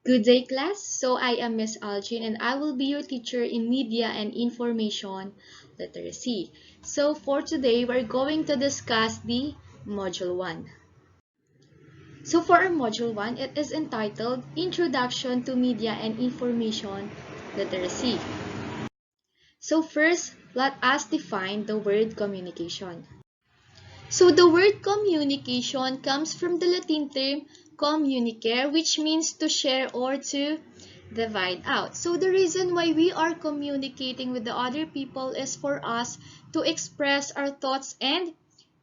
Good day, class. So I am Miss Algin and I will be your teacher in Media and Information Literacy. So for today, we're going to discuss the Module 1. So for our Module 1, it is entitled Introduction to Media and Information Literacy. So first, let us define the word communication. So the word communication comes from the Latin term communicare, which means to share or to divide out. So the reason why we are communicating with the other people is for us to express our thoughts and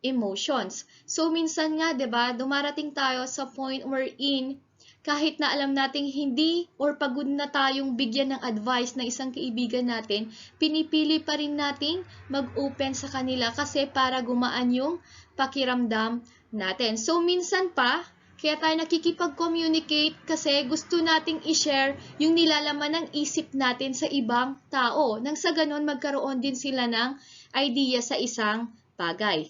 emotions. So minsan nga, 'di ba, dumarating tayo sa point wherein kahit na alam nating hindi or pagod na tayong bigyan ng advice na isang kaibigan natin, pinipili pa rin nating mag-open sa kanila kasi para gumaan yung pakiramdam natin. So minsan pa, kaya tayo nakikipag-communicate kasi gusto nating i-share yung nilalaman ng isip natin sa ibang tao. Nang sa ganun, magkaroon din sila ng idea sa isang bagay.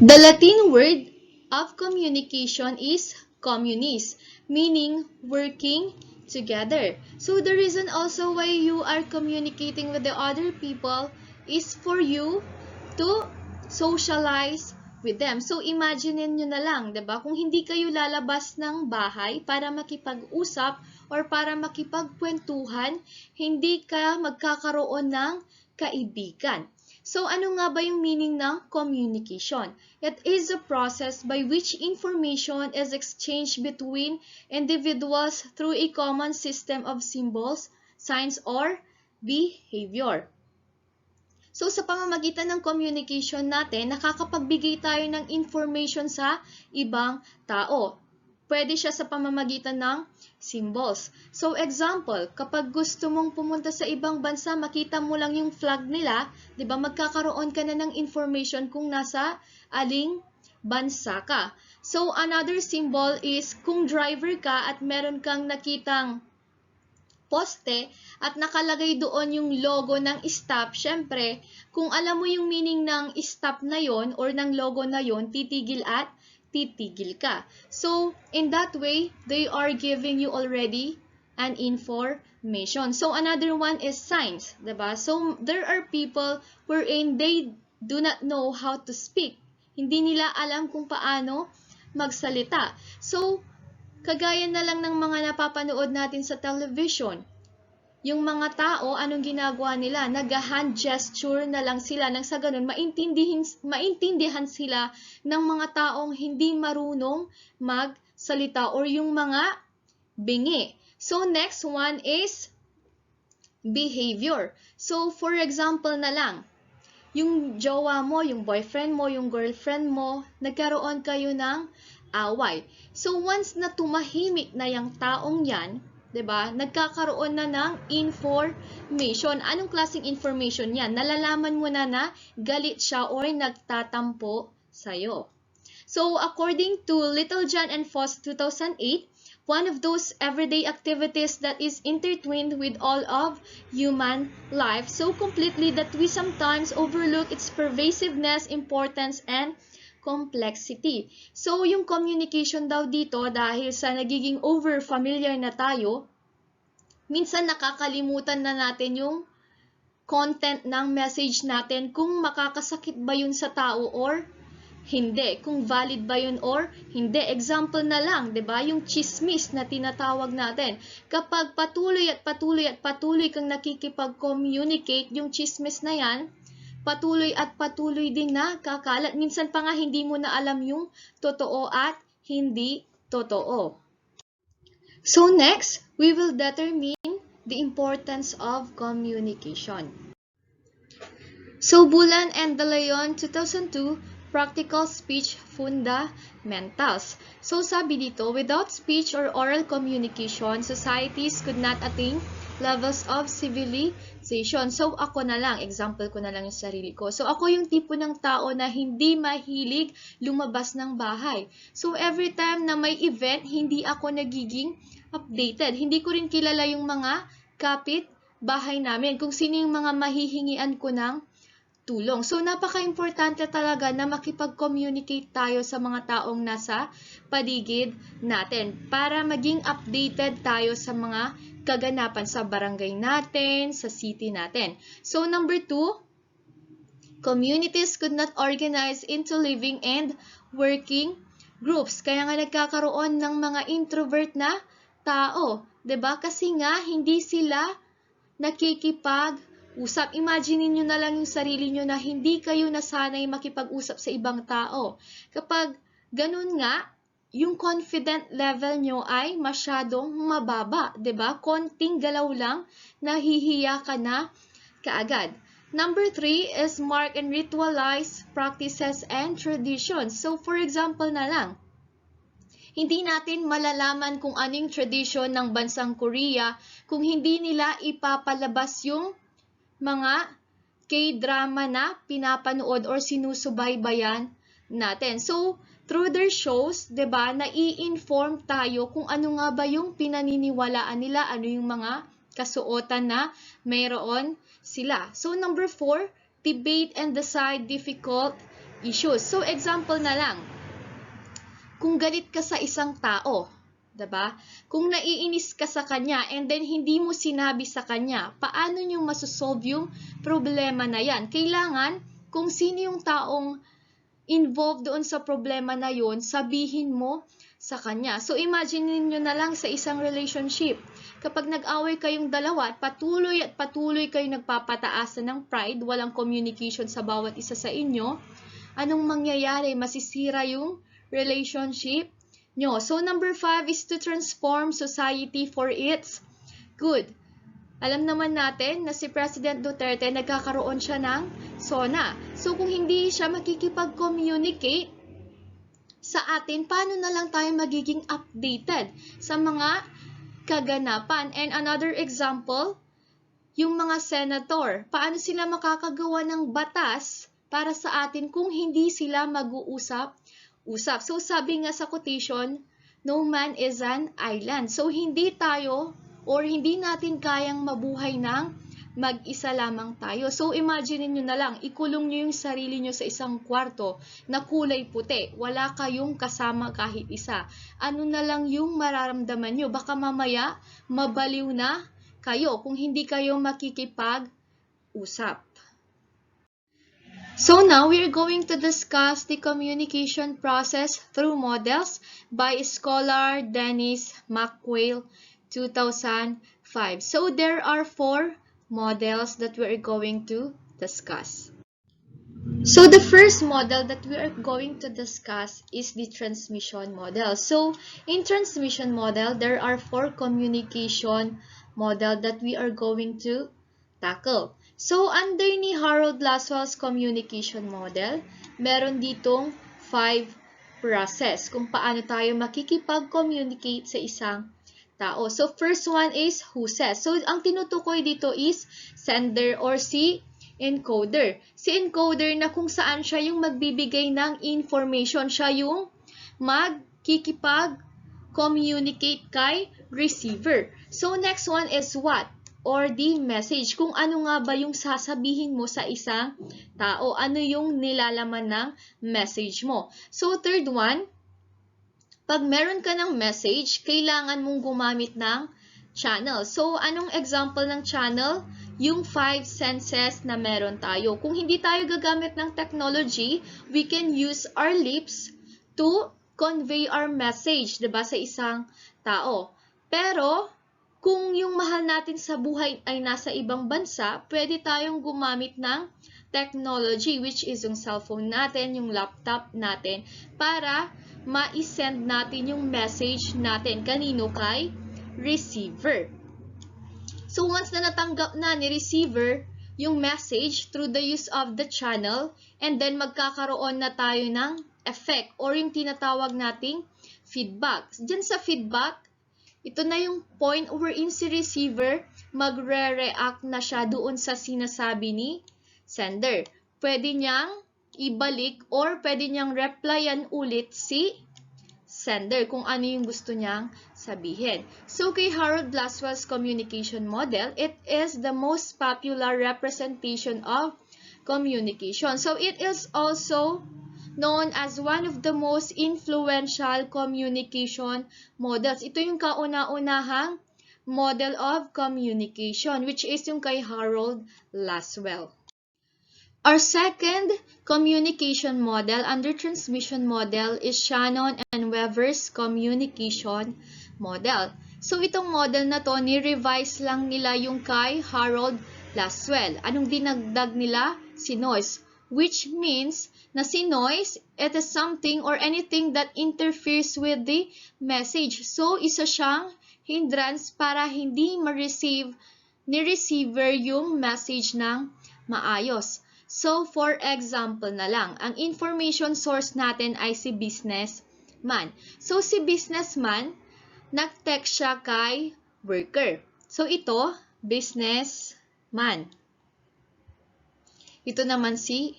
The Latin word of communication is communis, meaning working together. So the reason also why you are communicating with the other people is for you to socialize with them. So imagine nyo na lang, 'di ba? Kung hindi kayo lalabas ng bahay para makipag-usap or para makipagkwentuhan, hindi ka magkakaroon ng kaibigan. So ano nga ba yung meaning ng communication? It is a process by which information is exchanged between individuals through a common system of symbols, signs, or behavior. So sa pamamagitan ng communication natin, nakakapagbigay tayo ng information sa ibang tao. Pwede siya sa pamamagitan ng symbols. So example, kapag gusto mong pumunta sa ibang bansa, makita mo lang yung flag nila, 'di ba? Magkakaroon ka na ng information kung nasa aling bansa ka. So another symbol is kung driver ka at meron kang nakitang poste at nakalagay doon yung logo ng stop, syempre, kung alam mo yung meaning ng stop na yon or ng logo na yon, titigil at titigil ka. So, in that way, they are giving you already an information. So, another one is signs, diba? So, there are people wherein they do not know how to speak. Hindi nila alam kung paano magsalita. So, kagaya na lang ng mga napapanood natin sa television. Yung mga tao, anong ginagawa nila? Nag-hand gesture na lang sila nang sa ganun maintindihan sila ng mga taong hindi marunong magsalita or yung mga bingi. So next one is behavior. So for example na lang, yung jowa mo, yung boyfriend mo, yung girlfriend mo, nagkaroon kayo ng away. So once na tumahimik na yung taong yan, 'di ba? Nagkakaroon na ng information. Anong klaseng information 'yan? Nalalaman mo na galit siya or nagtatampo sa'yo. So, according to Little John and Foss 2008, one of those everyday activities that is intertwined with all of human life so completely that we sometimes overlook its pervasiveness, importance, and complexity. So, yung communication daw dito, dahil sa nagiging over-familiar na tayo, minsan nakakalimutan na natin yung content ng message natin kung makakasakit ba yun sa tao or hindi. Kung valid ba yun or hindi. Example na lang, 'di ba? Yung chismis na tinatawag natin. Kapag patuloy at patuloy kang nakikipag-communicate, yung chismis na yan, patuloy at patuloy din na kakalat. Minsan pa nga hindi mo na alam yung totoo at hindi totoo. So next, we will determine the importance of communication. So Bulan and De Leon 2002, Practical Speech Fundamentals. So sabi dito, without speech or oral communication, societies could not attain levels of civilization. So ako na lang, example ko na lang yung sarili ko. So ako yung tipo ng tao na hindi mahilig lumabas ng bahay. So every time na may event, hindi ako nagiging updated. Hindi ko rin kilala yung mga kapit bahay namin. Kung sino yung mga mahihingian ko ng tulong. So, napaka-importante talaga na makipag-communicate tayo sa mga taong nasa paligid natin para maging updated tayo sa mga kaganapan sa barangay natin, sa city natin. So, number 2, communities could not organize into living and working groups. Kaya nga nagkakaroon ng mga introvert na tao. 'Di ba? Kasi nga hindi sila nakikipag-usap. Imagine niyo na lang yung sarili niyo na hindi kayo nasanay makipag-usap sa ibang tao. Kapag ganun nga, yung confident level nyo ay masyadong mababa, 'di ba? Konting galaw lang, nahihiya ka na kaagad. Number 3 is mark and ritualize practices and traditions. So, for example na lang, hindi natin malalaman kung anong tradition ng bansang Korea kung hindi nila ipapalabas yung mga K-drama na pinapanood or sinusubaybayan natin. So, through their shows, 'di ba, nai-inform tayo kung ano nga ba yung pinaniniwalaan nila, ano yung mga kasuotan na mayroon sila. So, number 4, debate and decide difficult issues. So, example na lang, kung galit ka sa isang tao, 'di ba? Kung naiinis ka sa kanya and then hindi mo sinabi sa kanya, paano niyo masosolve yung problema na 'yan? Kailangan kung sino yung taong involved doon sa problema na 'yon, sabihin mo sa kanya. So imagine niyo na lang sa isang relationship, kapag nag-away kayong dalawa at patuloy kayong nagpapataasan ng pride, walang communication sa bawat isa sa inyo, anong mangyayari? Masisira yung relationship nyo. So, number 5 is to transform society for its good. Alam naman natin na si President Duterte, nagkakaroon siya ng SONA. So, kung hindi siya makikipag-communicate sa atin, paano na lang tayo magiging updated sa mga kaganapan? And another example, yung mga senator, paano sila makakagawa ng batas para sa atin kung hindi sila mag-uusap-usap? So, sabi nga sa quotation, no man is an island. So, hindi tayo or hindi natin kayang mabuhay ng mag-isa lamang tayo. So, imagine niyo na lang, ikulong niyo yung sarili niyo sa isang kwarto na kulay puti. Wala kayong kasama kahit isa. Ano na lang yung mararamdaman niyo? Baka mamaya mabaliw na kayo kung hindi kayo makikipag-usap. So now, we're going to discuss the communication process through models by scholar Dennis M.I.L 2005. So there are 4 models that we are going to discuss. So the first model that we are going to discuss is the transmission model. So in transmission model, there are 4 communication model that we are going to tackle. So under ni Harold Laswell's communication model, meron ditong 5 process kung paano tayo makikipag-communicate sa isang tao. So, first one is who says. So, ang tinutukoy dito is sender or si encoder. Si encoder na kung saan siya yung magbibigay ng information. Siya yung magkikipag-communicate kay receiver. So, next one is what? Or the message. Kung ano nga ba yung sasabihin mo sa isang tao. Ano yung nilalaman ng message mo. So, third one, pag meron ka ng message, kailangan mong gumamit ng channel. So, anong example ng channel? Yung 5 senses na meron tayo. Kung hindi tayo gagamit ng technology, we can use our lips to convey our message, 'di ba, sa isang tao. Pero, kung yung mahal natin sa buhay ay nasa ibang bansa, pwede tayong gumamit ng technology, which is yung cellphone natin, yung laptop natin, para ma-send natin yung message natin. Kanino? Kay receiver. So, once na natanggap na ni receiver yung message through the use of the channel, and then magkakaroon na tayo ng effect or yung tinatawag nating feedback. Diyan sa feedback, ito na yung point wherein si receiver magre-react na siya doon sa sinasabi ni sender. Pwede niyang ibalik or pwede niyang replyan ulit si sender kung ano yung gusto niyang sabihin. So, kay Harold Laswell's communication model, it is the most popular representation of communication. So it is also known as one of the most influential communication models. Ito yung kauna-unahang model of communication, which is yung kay Harold Laswell. Our second communication model under transmission model is Shannon and Weber's communication model. So itong model na to, ni-revise lang nila yung kay Harold Laswell. Anong dinagdag nila? Si noise. Which means na si noise, it is something or anything that interferes with the message. So isa siyang hindrance para hindi ma-receive ni receiver yung message ng maayos. So, for example na lang, ang information source natin ay si businessman. So, si businessman, nag-text siya kay worker. So, ito, businessman. Ito naman si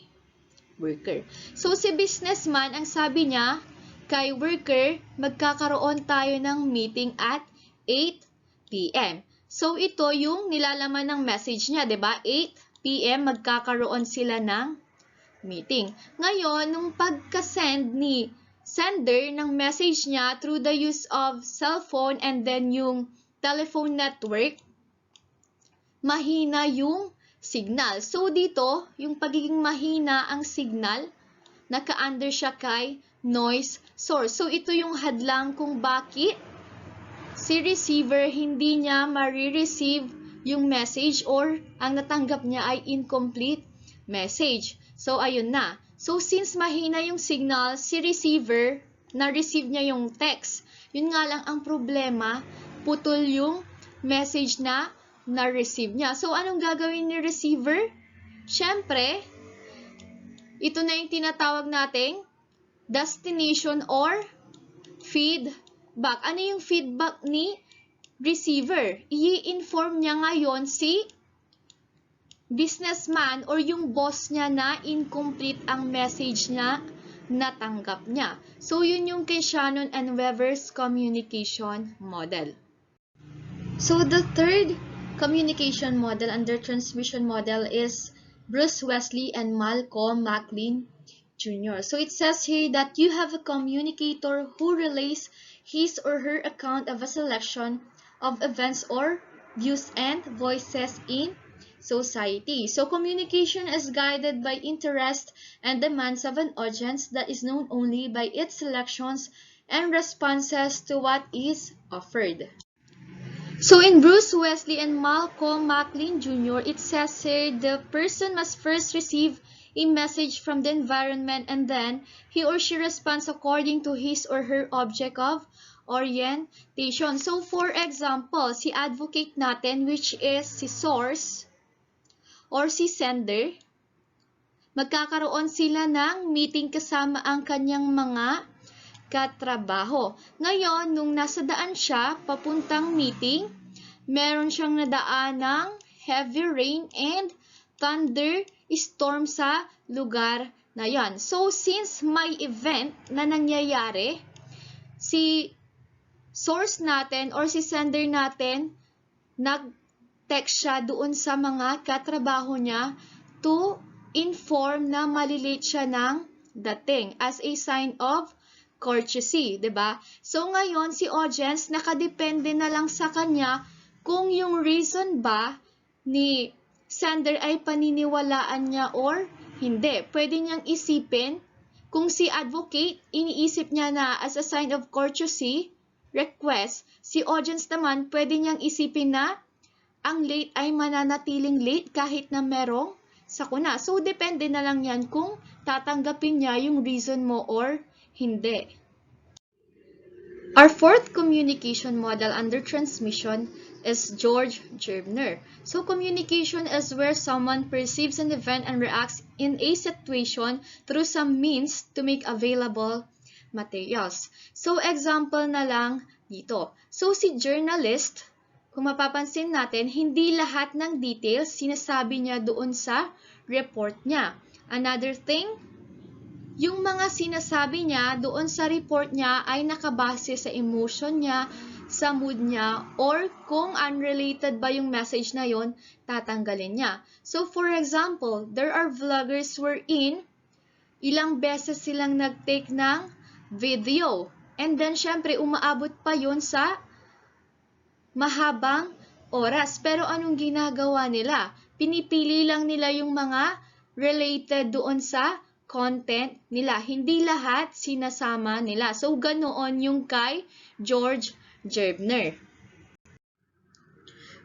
worker. So, si businessman, ang sabi niya kay worker, magkakaroon tayo ng meeting at 8 p.m. So, ito yung nilalaman ng message niya, 'di ba? 8 p.m. magkakaroon sila ng meeting. Ngayon, nung pagka-send ni sender ng message niya through the use of cellphone and then yung telephone network, mahina yung signal. So, dito, yung pagiging mahina ang signal, naka-under siya kay noise source. So, ito yung hadlang kung bakit si receiver hindi niya marireceive yung message or ang natanggap niya ay incomplete message. So, ayun na. So, since mahina yung signal, si receiver, na-receive niya yung text. Yun nga lang ang problema, putol yung message na na-receive niya. So, anong gagawin ni receiver? Siyempre, ito na yung tinatawag nating destination or feedback. Ano yung feedback ni receiver? I-inform niya ngayon si businessman or yung boss niya na incomplete ang message niya natanggap niya. So, yun yung kay Shannon and Weber's communication model. So, the third communication model under transmission model is Bruce Wesley and Malcolm McLean Jr. So, it says here that you have a communicator who relays his or her account of a selection of events or views and voices in society. So, communication is guided by interest and demands of an audience that is known only by its selections and responses to what is offered. So, in Bruce Wesley and Malcolm McLean Jr., it says here the person must first receive a message from the environment and then he or she responds according to his or her object of orientation. So, for example, si advocate natin, which is si source or si sender, magkakaroon sila ng meeting kasama ang kanyang mga katrabaho. Ngayon, nung nasa daan siya, papuntang meeting, meron siyang nadaan ng heavy rain and thunderstorm sa lugar na yan. So, since may event na nangyayari, si source natin or si sender natin, nag-text siya doon sa mga katrabaho niya to inform na malilate siya ng dating as a sign of courtesy, 'di ba? So ngayon si audience nakadepende na lang sa kanya kung yung reason ba ni sender ay paniniwalaan niya or hindi. Pwede niyang isipin kung si advocate iniisip niya na as a sign of courtesy request, si audience naman pwede niyang isipin na ang late ay mananatiling late kahit na merong sakuna. So, depende na lang yan kung tatanggapin niya yung reason mo or hindi. Our fourth communication model under transmission is George Gerbner. So, communication is where someone perceives an event and reacts in a situation through some means to make available materials. So, example na lang dito. So, si journalist, kung mapapansin natin, hindi lahat ng details sinasabi niya doon sa report niya. Another thing, yung mga sinasabi niya doon sa report niya ay nakabase sa emotion niya, sa mood niya, or kung unrelated ba yung message na yon, tatanggalin niya. So for example, there are vloggers wherein ilang beses silang nag-take ng video. And then syempre umaabot pa yon sa mahabang oras. Pero anong ginagawa nila? Pinipili lang nila yung mga related doon sa content nila. Hindi lahat sinasama nila. So, ganoon yung kay George Gerbner.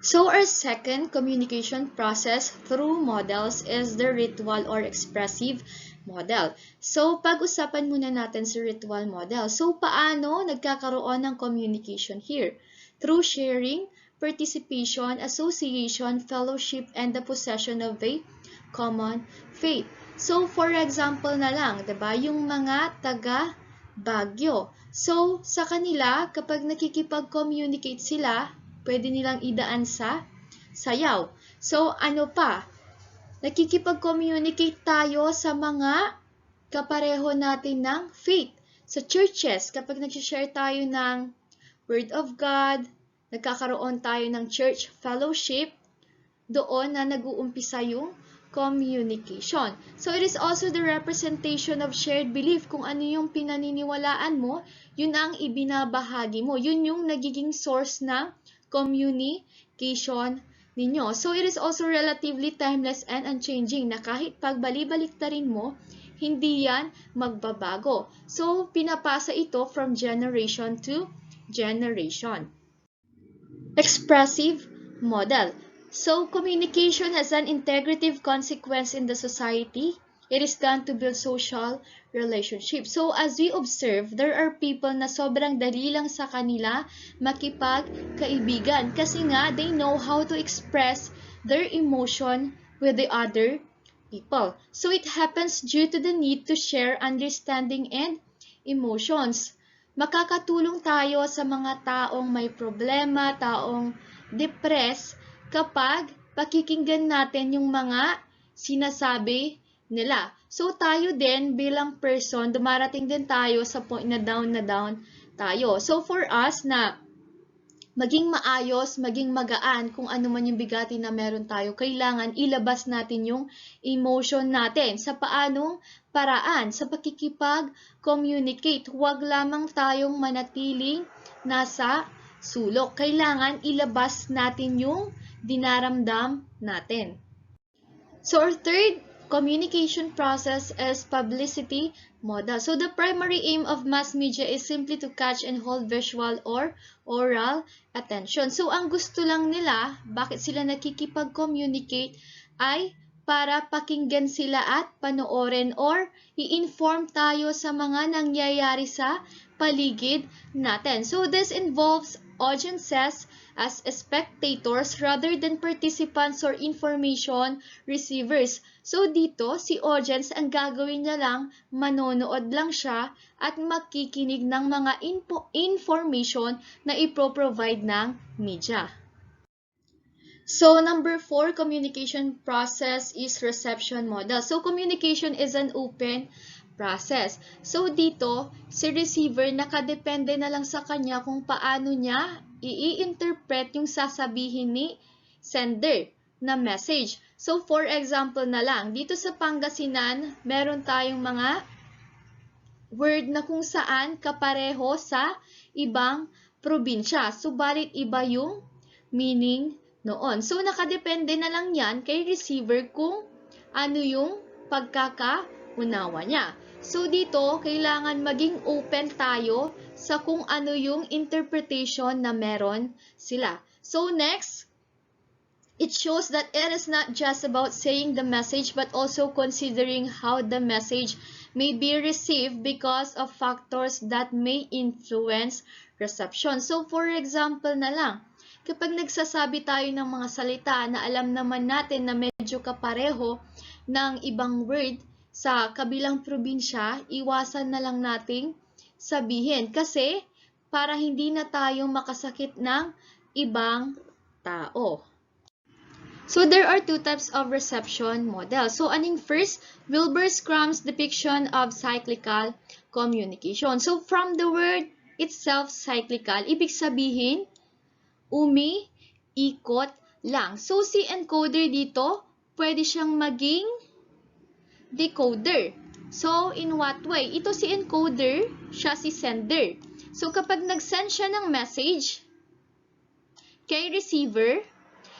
So, our second communication process through models is the ritual or expressive model. So, pag-usapan muna natin sa ritual model. So, paano nagkakaroon ng communication here? Through sharing, participation, association, fellowship, and the possession of a common faith. So, for example na lang, diba, yung mga taga Baguio. So, sa kanila, kapag nakikipag-communicate sila, pwede nilang idaan sa sayaw. So, ano pa? Nakikipag-communicate tayo sa mga kapareho natin ng faith. Sa churches, kapag nag-share tayo ng Word of God, nagkakaroon tayo ng church fellowship, doon na nag-uumpisa yung communication. So, it is also the representation of shared belief. Kung ano yung pinaniniwalaan mo, yun ang ibinabahagi mo. Yun yung nagiging source ng communication ninyo. So, it is also relatively timeless and unchanging na kahit pagbali-baliktarin mo, hindi yan magbabago. So, pinapasa ito from generation to generation. Expressive model. So, communication has an integrative consequence in the society. It is done to build social relationships. So, as we observe, there are people na sobrang dali lang sa kanila makipagkaibigan kasi nga they know how to express their emotion with the other people. So, it happens due to the need to share understanding and emotions. Makakatulong tayo sa mga taong may problema, taong depressed, kapag pakikinggan natin yung mga sinasabi nila. So, tayo din bilang person, dumarating din tayo sa point na down tayo. So, for us na maging maayos, maging magaan, kung ano man yung bigati na meron tayo, kailangan ilabas natin yung emotion natin. Sa paanong paraan? Sa pakikipag-communicate. Huwag lamang tayong manatiling nasa sulok. Kailangan ilabas natin yung dinaramdam natin. So, our third communication process is publicity model. So, the primary aim of mass media is simply to catch and hold visual or oral attention. So, ang gusto lang nila, bakit sila nakikipag-communicate, ay para pakinggan sila at panoorin or i-inform tayo sa mga nangyayari sa paligid natin. So, this involves audiences as spectators rather than participants or information receivers. So, dito, si audience, ang gagawin niya lang, manonood lang siya at makikinig ng mga information na ipro-provide ng media. So, number 4, communication process is reception model. So, communication is an open process. So, dito, si receiver, nakadepende na lang sa kanya kung paano niya i-interpret yung sasabihin ni sender na message. So, for example na lang, dito sa Pangasinan, meron tayong mga word na kung saan kapareho sa ibang probinsya. Subalit iba yung meaning noon. So, nakadepende na lang yan kay receiver kung ano yung pagkakaunawa niya. So, dito, kailangan maging open tayo sa kung ano yung interpretation na meron sila. So, next, it shows that it is not just about saying the message but also considering how the message may be received because of factors that may influence reception. So, for example na lang, kapag nagsasabi tayo ng mga salita na alam naman natin na medyo kapareho ng ibang word sa kabilang probinsya, iwasan na lang nating sabihin kasi para hindi na tayo makasakit ng ibang tao. So, there are two types of reception model. So, aning first, Wilbur Scrum's depiction of cyclical communication. So, from the word itself cyclical. Ibig sabihin, umi-ikot lang. So, si encoder dito, pwede siyang maging decoder. So, in what way? Ito si encoder, siya si sender. So, kapag nag-send siya ng message kay receiver,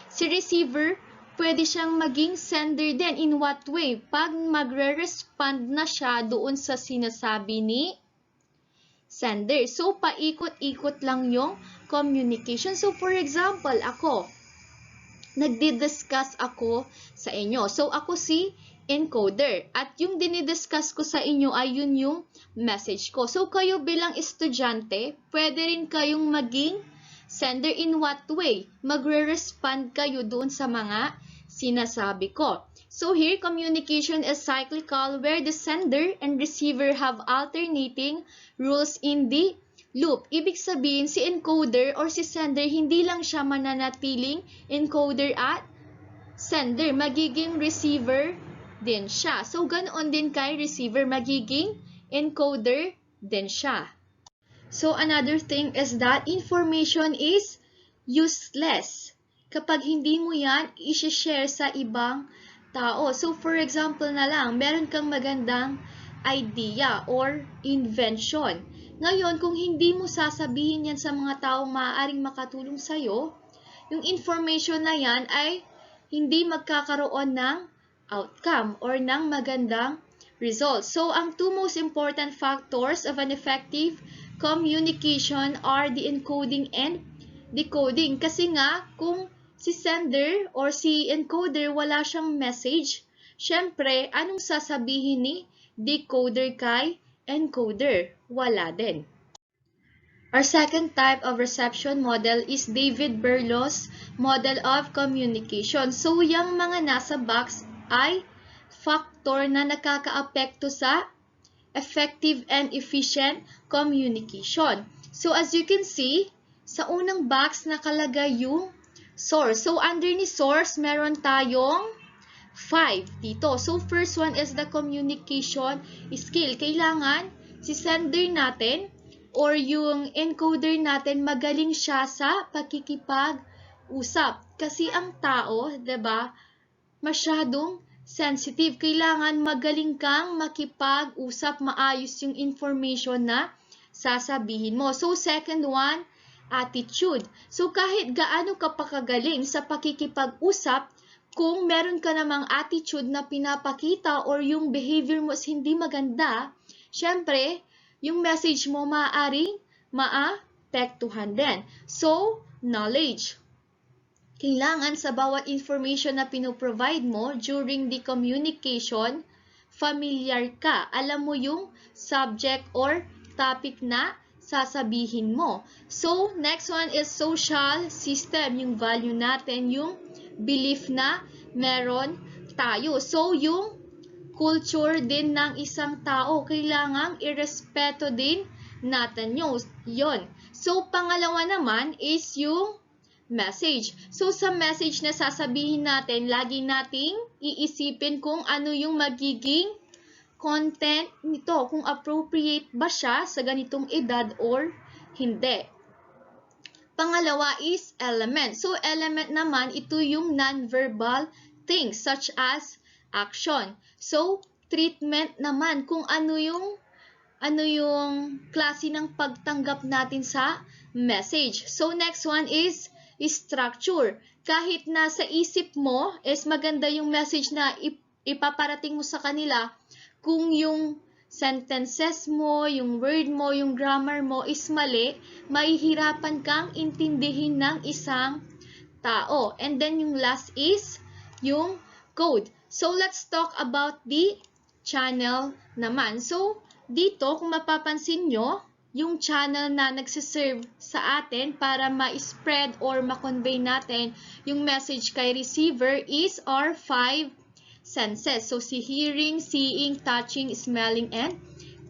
si receiver, pwede siyang maging sender din. In what way? Pag magre-respond na siya doon sa sinasabi ni sender. So, paikot-ikot lang yung communication. So, for example, ako, nagdi-discuss ako sa inyo. So, ako si encoder. At yung dinidiscuss ko sa inyo ay yun yung message ko. So, kayo bilang estudyante, pwede rin kayong maging sender. In what way? Magre-respond kayo doon sa mga sinasabi ko. So, here, communication is cyclical where the sender and receiver have alternating rules in the loop. Ibig sabihin, si encoder or si sender, hindi lang siya mananatiling encoder at sender. Magiging receiver din siya. So, ganoon din kay receiver, magiging encoder din siya. So, another thing is that information is useless kapag hindi mo yan i-share sa ibang tao. So, for example na lang, meron kang magandang idea or invention. Ngayon, kung hindi mo sasabihin yan sa mga taong maaaring makatulong sa'yo, yung information na yan ay hindi magkakaroon ng outcome or ng magandang result. So, ang two most important factors of an effective communication are the encoding and decoding. Kasi nga, kung si sender or si encoder wala siyang message, syempre, anong sasabihin ni decoder kay encoder? Wala din. Our second type of reception model is David Berlow's model of communication. So, yung mga nasa box ay factor na nakakaapekto sa effective and efficient communication. So, as you can see, sa unang box nakalagay yung source. So, under ni source, meron tayong 5 dito. So, first one is the communication skill. Kailangan si sender natin or yung encoder natin magaling siya sa pakikipag-usap. Kasi ang tao, 'di ba, masyadong sensitive. Kailangan magaling kang makipag-usap, maayos yung information na sasabihin mo. So, second one, attitude. So, kahit gaano ka pakagaling sa pakikipag-usap, kung meron ka namang attitude na pinapakita or yung behavior mo is hindi maganda, syempre, yung message mo maaaring maapektuhan din. So, knowledge. Kailangan sa bawat information na pinoprovide mo during the communication, familiar ka. Alam mo yung subject or topic na sasabihin mo. So, next one is social system. Yung value natin, yung belief na meron tayo. So, yung culture din ng isang tao, kailangang irespeto din natin yun. So, pangalawa naman is yung message. So, sa message na sasabihin natin, lagi nating iisipin kung ano yung magiging content nito, kung appropriate ba siya sa ganitong edad or hindi. Pangalawa is element. So, element naman, ito yung non-verbal things such as action. So, treatment naman, kung ano yung klase ng pagtanggap natin sa message. So, next one is structure. Kahit nasa isip mo is maganda yung message na ipaparating mo sa kanila, kung yung sentences mo, yung word mo, yung grammar mo is mali, mahihirapan kang intindihin ng isang tao. And then yung last is yung code. So, let's talk about the channel naman. So, dito, kung mapapansin nyo, yung channel na nagsiserve sa atin para ma-spread or ma-convey natin yung message kay receiver is our 5 senses. So, si hearing, seeing, touching, smelling, and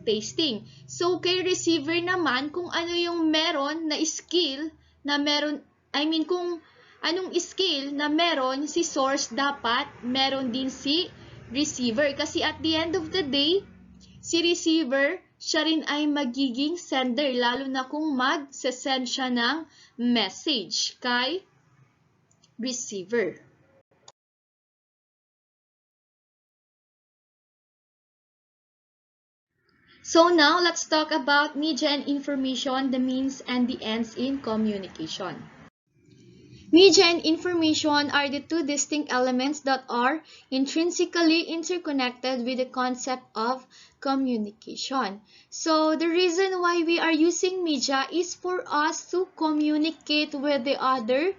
tasting. So, kay receiver naman, kung ano yung meron na skill na meron, kung anong skill na meron si source, dapat meron din si receiver. Kasi at the end of the day, si receiver, siya rin ay magiging sender, lalo na kung mag-send siya ng message kay receiver. So now, let's talk about media and information, the means and the ends in communication. Media and information are the two distinct elements that are intrinsically interconnected with the concept of communication. So the reason why we are using media is for us to communicate with the other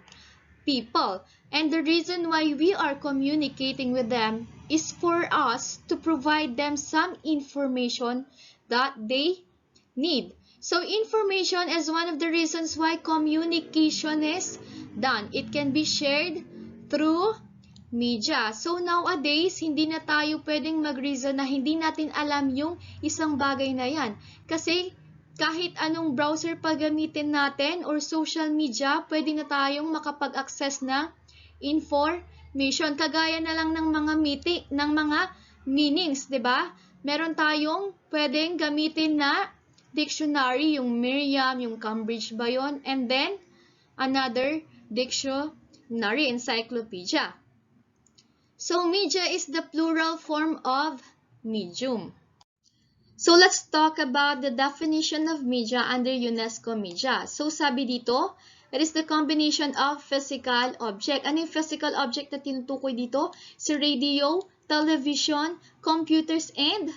people. And the reason why we are communicating with them is for us to provide them some information that they need. So information is one of the reasons why communication is done. It can be shared through media. So nowadays, hindi na tayo pwedeng mag-reason na hindi natin alam yung isang bagay na yan. Kasi kahit anong browser pa gamitin natin or social media, pwede na tayong makapag-access ng information. Kagaya na lang ng mga meanings, 'di ba? Meron tayong pwedeng gamitin na dictionary, yung Merriam, yung Cambridge ba yun? And then, another dictionary, encyclopedia. So, media is the plural form of medium. So, let's talk about the definition of media under UNESCO media. So, sabi dito, it is the combination of physical object. Ano yung physical object na tinutukoy dito? Si radio, television, computers, and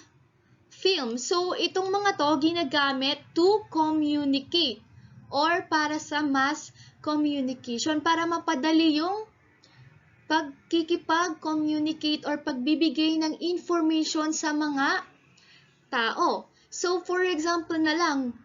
film. So, itong mga to ginagamit to communicate or para sa mass communication, para mapadali yung pagkikipag-communicate or pagbibigay ng information sa mga tao. So, for example na lang,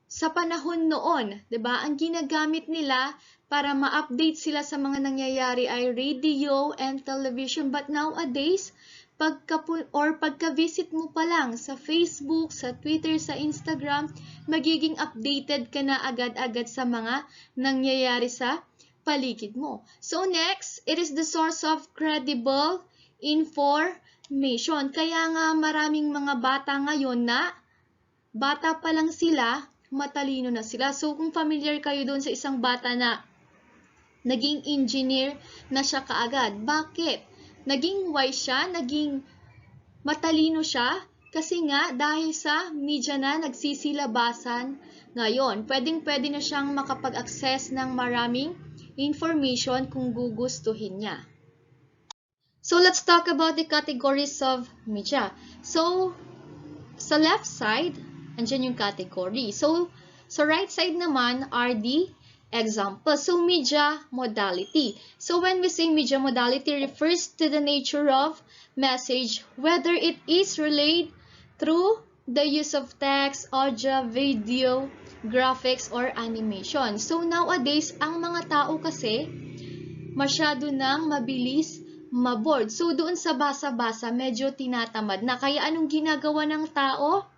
sa panahon noon, 'di ba? Ang ginagamit nila para ma-update sila sa mga nangyayari ay radio and television. But nowadays, pagka-visit mo pa lang sa Facebook, sa Twitter, sa Instagram, magiging updated ka na agad-agad sa mga nangyayari sa paligid mo. So next, it is the source of credible information. Kaya nga maraming mga bata ngayon na bata pa lang sila, matalino na sila. So kung familiar kayo doon sa isang bata na naging engineer na siya kaagad. Bakit? Naging wise siya, naging matalino siya, kasi nga dahil sa media na nagsisilabasan ngayon. Pwedeng-pwede na siyang makapag-access ng maraming information kung gugustuhin niya. So let's talk about the categories of media. So sa left side, andyan yung category. So sa right side naman are the examples. So, media modality. So, when we say media modality, refers to the nature of message, whether it is relayed through the use of text, audio, video, graphics, or animation. So, nowadays, ang mga tao kasi masyado nang mabilis maboard. So, doon sa basa-basa, medyo tinatamad na. Kaya anong ginagawa ng tao?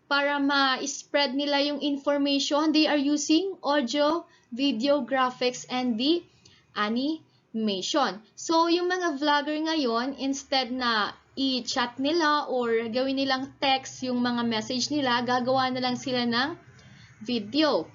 Para ma-spread nila yung information, they are using audio, video, graphics, and the animation. So, yung mga vlogger ngayon, instead na i-chat nila or gawin nilang text yung mga message nila, gagawa na lang sila ng video.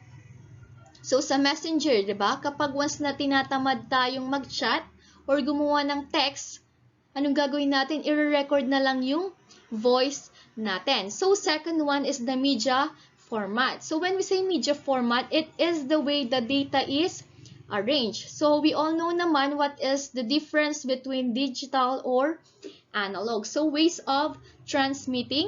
So, sa Messenger, diba? Kapag once na tinatamad tayong mag-chat or gumawa ng text, anong gagawin natin? I-record na lang yung voice natin. So, second one is the media format. So, when we say media format, it is the way the data is arranged. So, we all know naman what is the difference between digital or analog. So, ways of transmitting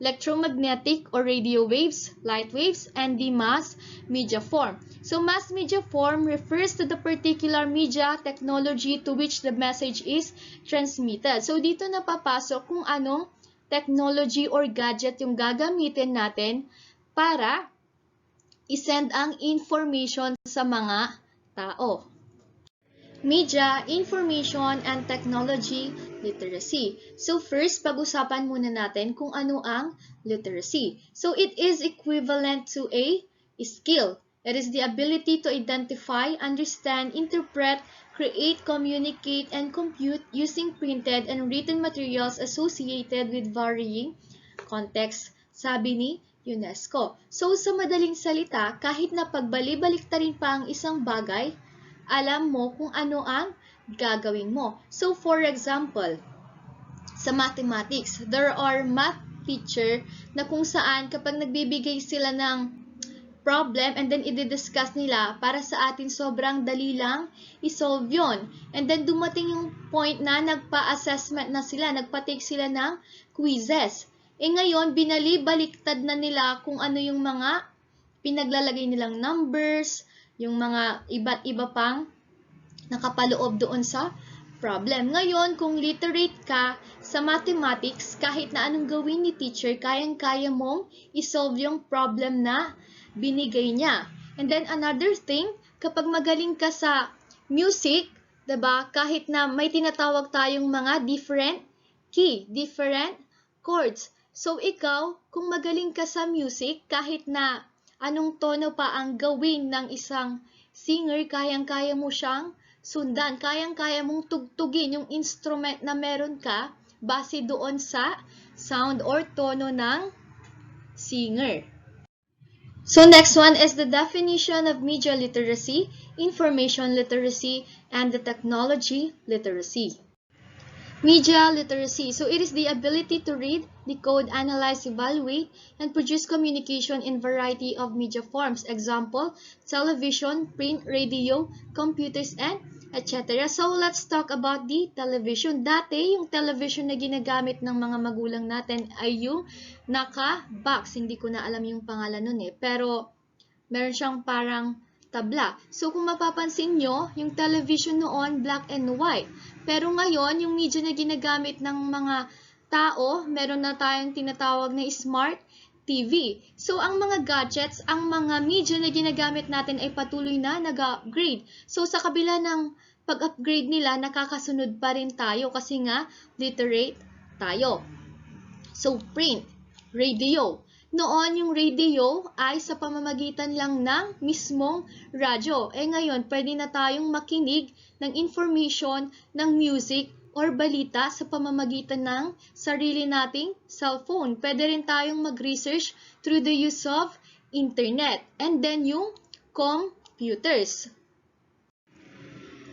electromagnetic or radio waves, light waves, and the mass media form. So, mass media form refers to the particular media technology to which the message is transmitted. So, dito napapasok kung anong technology or gadget yung gagamitin natin para isend ang information sa mga tao. Media, information, and technology literacy. So first, pag-usapan muna natin kung ano ang literacy. So it is equivalent to a skill It is the ability to identify, understand, interpret, create, communicate, and compute using printed and written materials associated with varying contexts, sabi ni UNESCO. So, sa madaling salita, kahit na pagbali-baliktarin pa ang isang bagay, alam mo kung ano ang gagawin mo. So, for example, sa mathematics, there are math teacher na kung saan kapag nagbibigay sila ng problem and then i-discuss nila para sa atin sobrang dali lang i-solve yun. And then dumating yung point na nagpa-assessment na sila, nagpa-take sila ng quizzes. Ngayon, binali-baliktad na nila kung ano yung mga pinaglalagay nilang numbers, yung mga iba't iba pang nakapaloob doon sa problem. Ngayon, kung literate ka sa mathematics, kahit na anong gawin ni teacher, kayang-kaya mong isolve yung problem na binigay niya. And then another thing, kapag magaling ka sa music, 'di ba? Kahit na may tinatawag tayong mga different key, different chords. So ikaw, kung magaling ka sa music, kahit na anong tono pa ang gawin ng isang singer, kayang-kaya mo siyang sundan, kayang-kaya mong tugtugin yung instrument na meron ka base doon sa sound or tono ng singer. So next one is the definition of media literacy, information literacy, and the technology literacy. Media literacy. So it is the ability to read, decode, analyze, evaluate, and produce communication in variety of media forms. Example, television, print, radio, computers, and etc. So let's talk about the television. Dati, yung television na ginagamit ng mga magulang natin ay yung naka-box. Hindi ko na alam yung pangalan nun eh. Pero meron siyang parang tabla. So kung mapapansin nyo, yung television noon, black and white. Pero ngayon, yung media na ginagamit ng mga tao, meron na tayong tinatawag na smart TV. So ang mga gadgets, ang mga media na ginagamit natin ay patuloy na nag-upgrade. So sa kabila ng pag-upgrade nila, nakakasunod pa rin tayo kasi nga literate tayo. So print, radio. Noon, yung radio ay sa pamamagitan lang ng mismong radyo. Ngayon, pwede na tayong makinig ng information, ng music, or balita sa pamamagitan ng sarili nating cellphone. Pwede rin tayong mag-research through the use of internet. And then yung computers.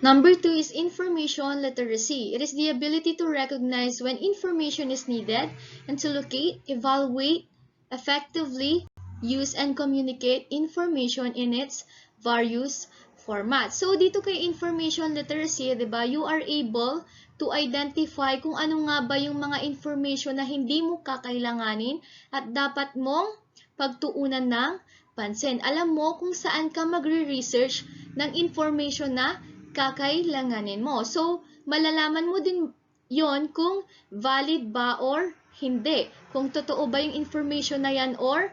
Number 2 is information literacy. It is the ability to recognize when information is needed and to locate, evaluate, effectively use and communicate information in its various formats. So, dito kay information literacy, diba, you are able to identify kung ano nga ba yung mga information na hindi mo kakailanganin at dapat mong pagtuunan ng pansin. Alam mo kung saan ka magre-research ng information na kakailanganin mo. So, malalaman mo din yon kung valid ba or hindi. Kung totoo ba yung information na yan or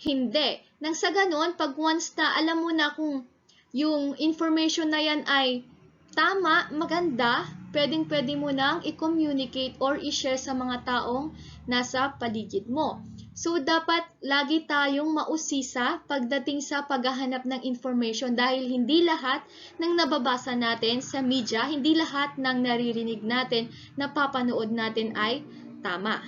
hindi. Nang sa ganon, pag once na alam mo na kung yung information na yan ay tama, maganda, pwedeng-pwede mo nang i-communicate or i-share sa mga taong nasa paligid mo. So, dapat lagi tayong mausisa pagdating sa paghahanap ng information dahil hindi lahat ng nababasa natin sa media, hindi lahat ng naririnig natin, napapanood natin ay tama.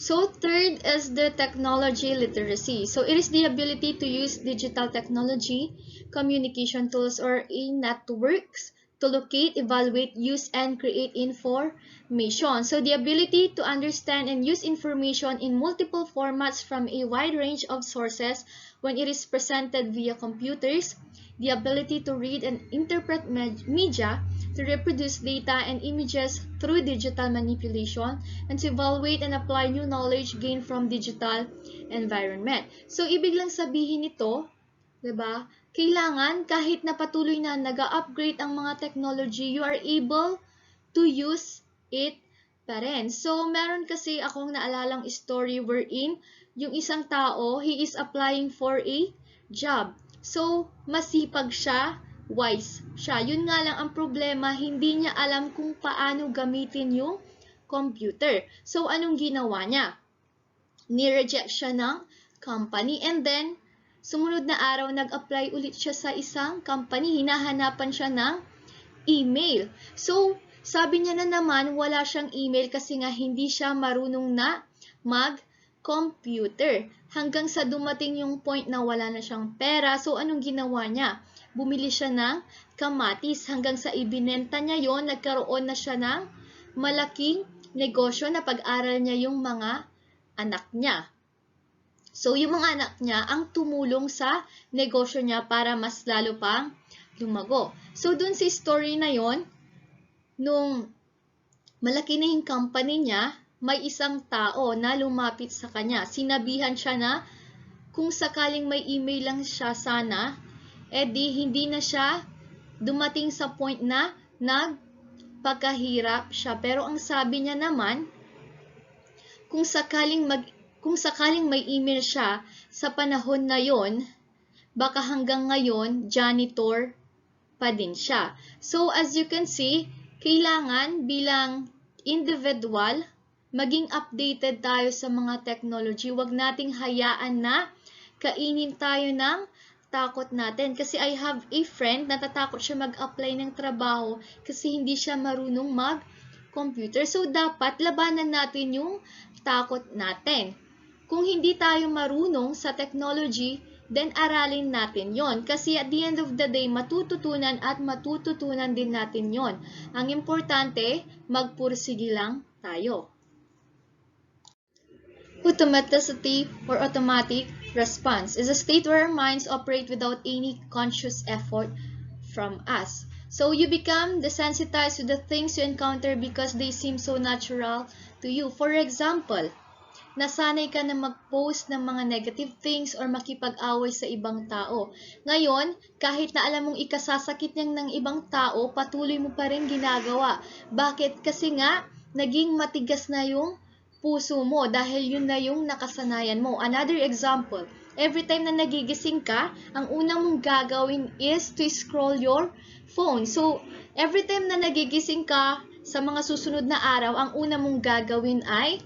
So, third is the technology literacy. So, it is the ability to use digital technology, communication tools, or networks to locate, evaluate, use, and create information. So, the ability to understand and use information in multiple formats from a wide range of sources when it is presented via computers, the ability to read and interpret media, to reproduce data and images through digital manipulation, and to evaluate and apply new knowledge gained from digital environment. So, ibig lang sabihin nito, diba? Kailangan kahit na patuloy na nag-upgrade ang mga technology, you are able to use it pa rin. So, meron kasi akong naalalang story wherein yung isang tao, he is applying for a job. So, masipag siya, wise siya. Yun nga lang ang problema, hindi niya alam kung paano gamitin yung computer. So, anong ginawa niya? Ni-reject siya ng company and then Sumunod na araw, nag-apply ulit siya sa isang company. Hinahanapan siya ng email. So, sabi niya na naman, wala siyang email kasi nga hindi siya marunong na mag-computer. Hanggang sa dumating yung point na wala na siyang pera. So, anong ginawa niya? Bumili siya ng kamatis. Hanggang sa ibinenta niya yon, nagkaroon na siya ng malaking negosyo na pag-aral niya yung mga anak niya. So, yung mga anak niya ang tumulong sa negosyo niya para mas lalo pang lumago. So, dun sa story na yon, nung malaki na yung company niya, may isang tao na lumapit sa kanya. Sinabihan siya na kung sakaling may email lang siya sana, edi hindi na siya dumating sa point na nagpagkahirap siya. Pero ang sabi niya naman, kung sakaling may email siya sa panahon na yon, baka hanggang ngayon, janitor pa din siya. So, as you can see, kailangan bilang individual, maging updated tayo sa mga technology. Huwag nating hayaan na kainin tayo ng takot natin. Kasi I have a friend, natatakot siya mag-apply ng trabaho kasi hindi siya marunong mag-computer. So, dapat labanan natin yung takot natin. Kung hindi tayo marunong sa technology, then aralin natin yon. Kasi at the end of the day, matututunan at matututunan din natin yon. Ang importante, magpursige lang tayo. Automaticity or automatic response is a state where our minds operate without any conscious effort from us. So you become desensitized to the things you encounter because they seem so natural to you. For example, nasanay ka na mag-post ng mga negative things or makipag-away sa ibang tao. Ngayon, kahit na alam mong ikasasakit niyang ng ibang tao, patuloy mo pa rin ginagawa. Bakit? Kasi nga, naging matigas na yung puso mo dahil yun na yung nakasanayan mo. Another example, every time na nagigising ka, ang una mong gagawin is to scroll your phone. So, every time na nagigising ka sa mga susunod na araw, ang una mong gagawin ay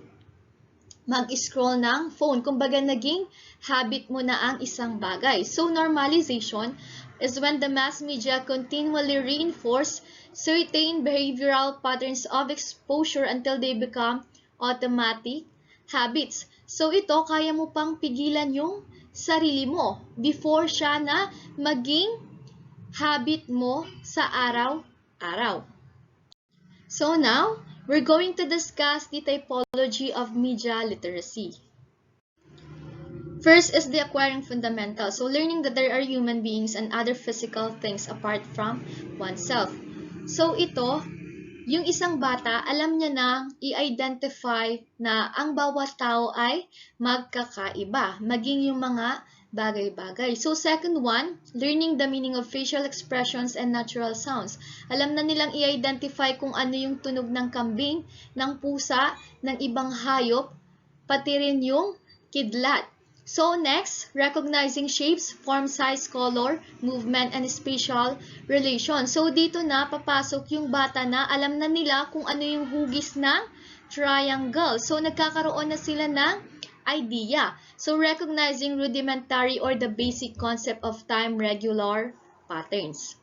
mag-scroll ng phone. Kumbaga, naging habit mo na ang isang bagay. So, normalization is when the mass media continually reinforce certain behavioral patterns of exposure until they become automatic habits. So, ito, kaya mo pang pigilan yung sarili mo before siya na maging habit mo sa araw-araw. So, now, we're going to discuss the typology of media literacy. First is the acquiring fundamentals. So, learning that there are human beings and other physical things apart from oneself. So, ito, yung isang bata, alam niya na i-identify na ang bawat tao ay magkakaiba, maging yung mga bagay-bagay. So, second one, learning the meaning of facial expressions and natural sounds. Alam na nilang i-identify kung ano yung tunog ng kambing, ng pusa, ng ibang hayop, pati rin yung kidlat. So, next, recognizing shapes, form, size, color, movement, and spatial relation. So, dito na papasok yung bata na alam na nila kung ano yung hugis ng triangle. So, nagkakaroon na sila ng idea. So, recognizing rudimentary or the basic concept of time regular patterns.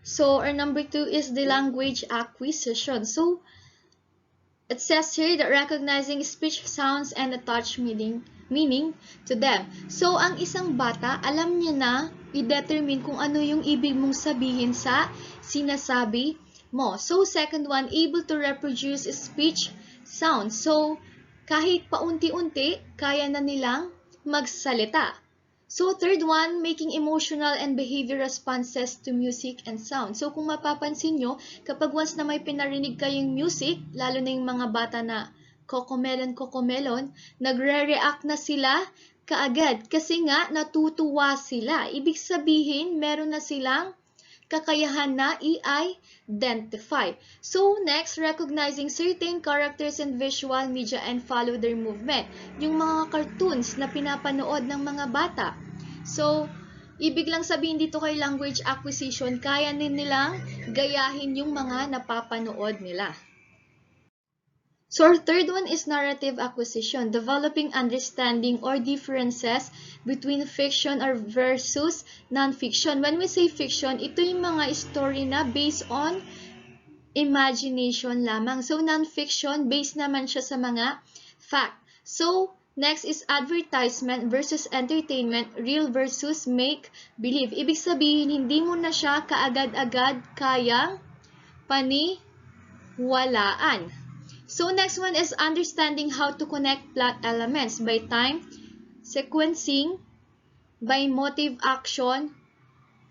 So, our number 2 is the language acquisition. So, it says here that recognizing speech sounds and the touch meaning to them. So, ang isang bata, alam niya na i-determine kung ano yung ibig mong sabihin sa sinasabi mo. So, second one, able to reproduce speech sounds. So, kahit paunti-unti, kaya na nilang magsalita. So, third one, making emotional and behavior responses to music and sound. So, kung mapapansin nyo, kapag once na may pinarinig kayong music, lalo na yung mga bata na kokomelon, nagre-react na sila kaagad. Kasi nga, natutuwa sila. Ibig sabihin, meron na silang kakayahan na i-identify. So, next, recognizing certain characters in visual media and follow their movement. Yung mga cartoons na pinapanood ng mga bata. So, ibig lang sabihin dito kay language acquisition, kaya nilang gayahin yung mga napapanood nila. So our third one is narrative acquisition, developing understanding or differences between fiction or versus non-fiction. When we say fiction, ito yung mga story na based on imagination lamang. So non-fiction, based naman siya sa mga fact. So next is advertisement versus entertainment, real versus make-believe. Ibig sabihin, hindi mo na siya kaagad-agad kayang paniwalaan. So next one is understanding how to connect plot elements by time, sequencing, by motive, action,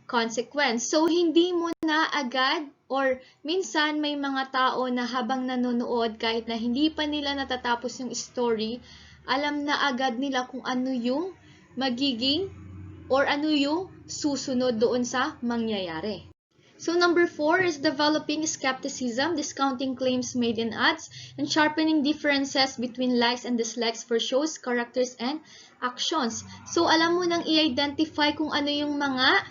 consequence. So hindi mo na agad or minsan may mga tao na habang nanonood kahit na hindi pa nila natatapos yung story, alam na agad nila kung ano yung magiging or ano yung susunod doon sa mangyayari. So number 4 is developing skepticism, discounting claims made in ads, and sharpening differences between likes and dislikes for shows, characters, and actions. So alam mo nang i-identify kung ano yung mga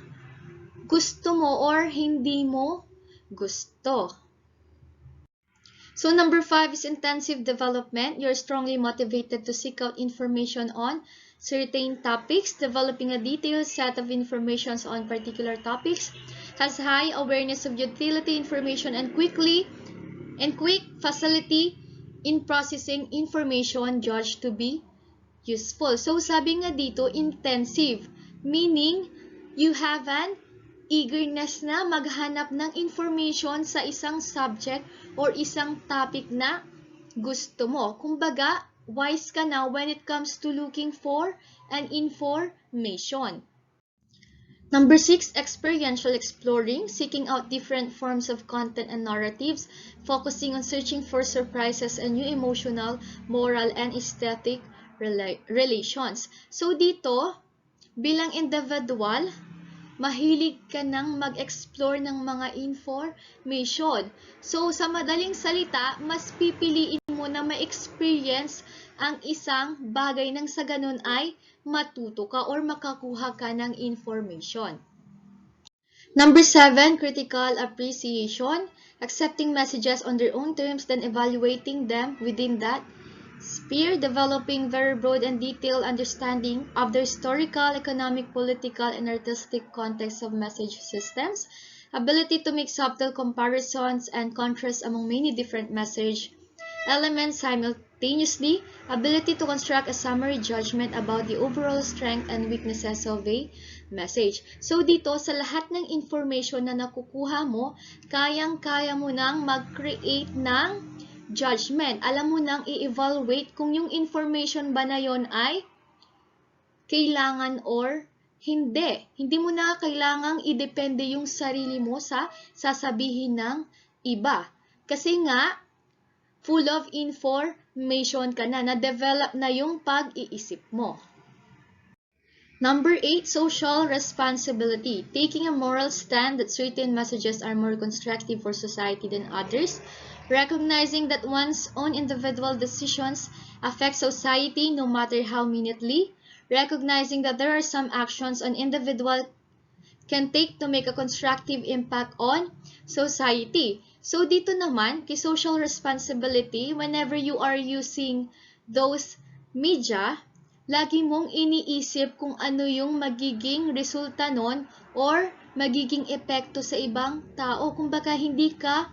gusto mo or hindi mo gusto. So number 5 is intensive development. You're strongly motivated to seek out information on certain topics, developing a detailed set of information on particular topics, has high awareness of utility information and quick facility in processing information judged to be useful. So sabi nga dito, intensive, meaning you have an eagerness na maghanap ng information sa isang subject or isang topic na gusto mo. Kumbaga, wise ka na when it comes to looking for an information. Number 6, experiential exploring, seeking out different forms of content and narratives, focusing on searching for surprises and new emotional, moral, and aesthetic relations. So dito, bilang individual, mahilig ka nang mag-explore ng mga information. So, sa madaling salita, mas pipiliin mo na ma-experience ang isang bagay nang sa ganun ay matuto ka or makakuha ka ng information. Number 7, critical appreciation, accepting messages on their own terms, then evaluating them within that sphere, developing very broad and detailed understanding of the historical, economic, political, and artistic context of message systems, ability to make subtle comparisons and contrasts among many different message elements simultaneously, ability to construct a summary judgment about the overall strength and weaknesses of a message. So dito, sa lahat ng information na nakukuha mo, kayang-kaya mo nang mag-create ng judgment. Alam mo nang i-evaluate kung yung information ba na yon ay kailangan or hindi. Hindi mo na kailangang idepende yung sarili mo sa sasabihin ng iba. Kasi nga, full of information ka na, na-develop na yung pag-iisip mo. Number 8, social responsibility. Taking a moral stand that certain messages are more constructive for society than others. Recognizing that one's own individual decisions affect society no matter how minutely. Recognizing that there are some actions an individual can take to make a constructive impact on society. So dito naman, kay social responsibility, whenever you are using those media, lagi mong iniisip kung ano yung magiging resulta nun or magiging epekto sa ibang tao. Kumbaga hindi ka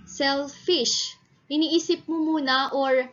selfish. Iniisip mo muna or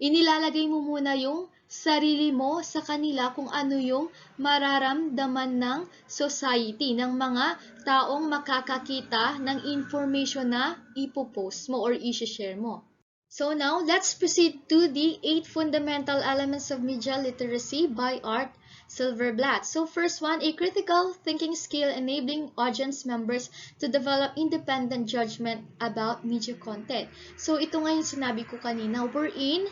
inilalagay mo muna yung sarili mo sa kanila kung ano yung mararamdaman ng society, ng mga taong makakakita ng information na ipopost mo or i-share mo. So now, let's proceed to the 8 fundamental elements of media literacy by Art Silverblatt. So first one, a critical thinking skill enabling audience members to develop independent judgment about media content. So ito nga yung sinabi ko kanina, wherein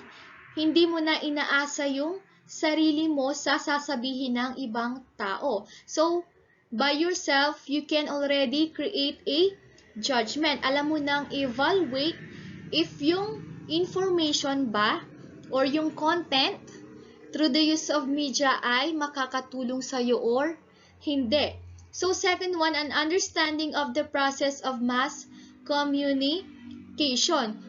hindi mo na inaasa yung sarili mo sa sasabihin ng ibang tao. So by yourself, you can already create a judgment. Alam mo nang evaluate if yung information ba or yung content through the use of media ay makakatulong sa'yo or hindi. So second one, an understanding of the process of mass communication.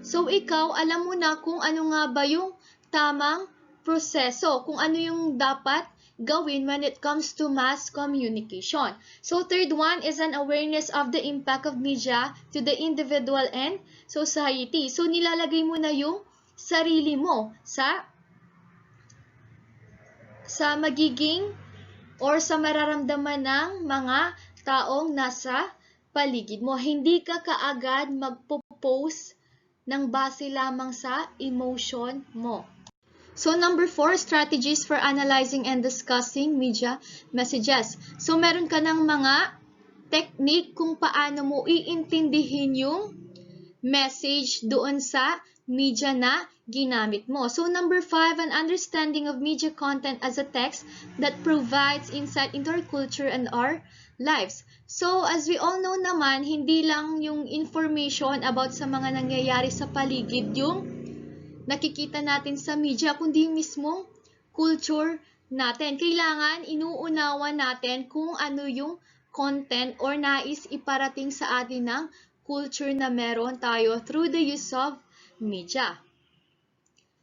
So, ikaw, alam mo na kung ano nga ba yung tamang proseso, kung ano yung dapat gawin when it comes to mass communication. So, third one is an awareness of the impact of media to the individual and society. So, nilalagay mo na yung sarili mo sa magiging or sa mararamdaman ng mga taong nasa paligid mo. Hindi ka kaagad magpo-post ng base lamang sa emotion mo. So, number 4, strategies for analyzing and discussing media messages. So, meron ka ng mga technique kung paano mo iintindihin yung message doon sa media na ginamit mo. So, number 5, an understanding of media content as a text that provides insight into our culture and our lives. So, as we all know naman, hindi lang yung information about sa mga nangyayari sa paligid yung nakikita natin sa media, kundi yung mismong culture natin. Kailangan inuunawa natin kung ano yung content or nais iparating sa atin ng culture na meron tayo through the use of media.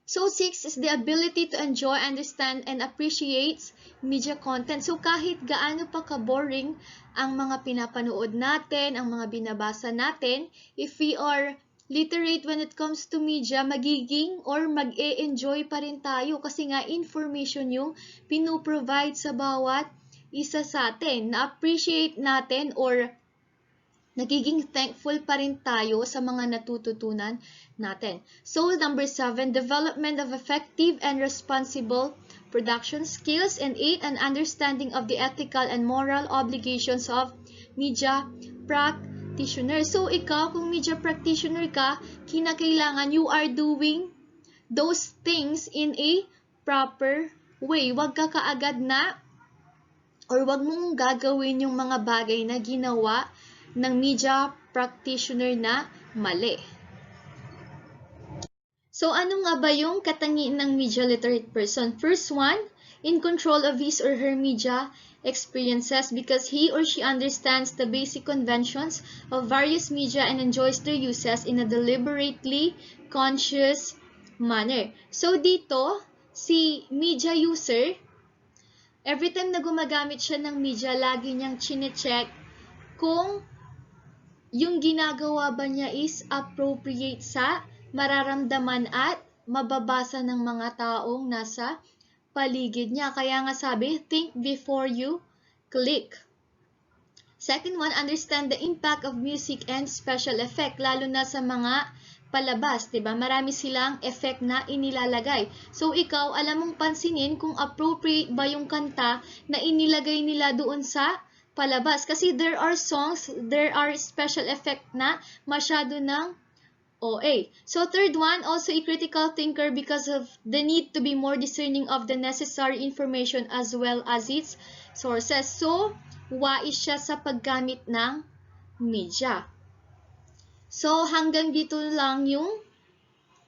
So, 6 is the ability to enjoy, understand, and appreciate media content. So, kahit gaano pa ka-boring ang mga pinapanood natin, ang mga binabasa natin, if we are literate when it comes to media, magiging or mag-e-enjoy pa rin tayo kasi nga information yung pinuprovide sa bawat isa sa atin. Na-appreciate natin or nagiging thankful pa rin tayo sa mga natututunan natin. So, number 7, development of effective and responsible production skills. And 8, an understanding of the ethical and moral obligations of media practitioners. So, ikaw, kung media practitioner ka, kinakailangan you are doing those things in a proper way. Huwag ka kaagad na or huwag mong gagawin yung mga bagay na ginawa ng media practitioner na mali. So, ano nga ba yung katangian ng media literate person? First one, in control of his or her media experiences because he or she understands the basic conventions of various media and enjoys their uses in a deliberately conscious manner. So, dito, si media user, every time na gumagamit siya ng media, lagi niyang chine-check kung yung ginagawa ba niya is appropriate sa mararamdaman at mababasa ng mga taong nasa paligid niya. Kaya nga sabi, think before you click. Second one, understand the impact of music and special effect, lalo na sa mga palabas, 'di ba? Marami silang effect na inilalagay. So ikaw, alam mong pansinin kung appropriate ba yung kanta na inilagay nila doon sa palabas. Kasi there are songs, there are special effect na masyado ng OA. So third one, also a critical thinker because of the need to be more discerning of the necessary information as well as its sources. So, wais siya sa paggamit ng media. So, hanggang dito lang yung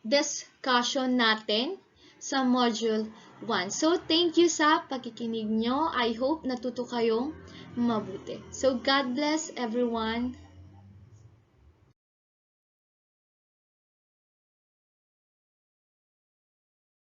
discussion natin sa Module 1. So, thank you sa pakikinig nyo. I hope natuto kayong mabuti. So, God bless everyone.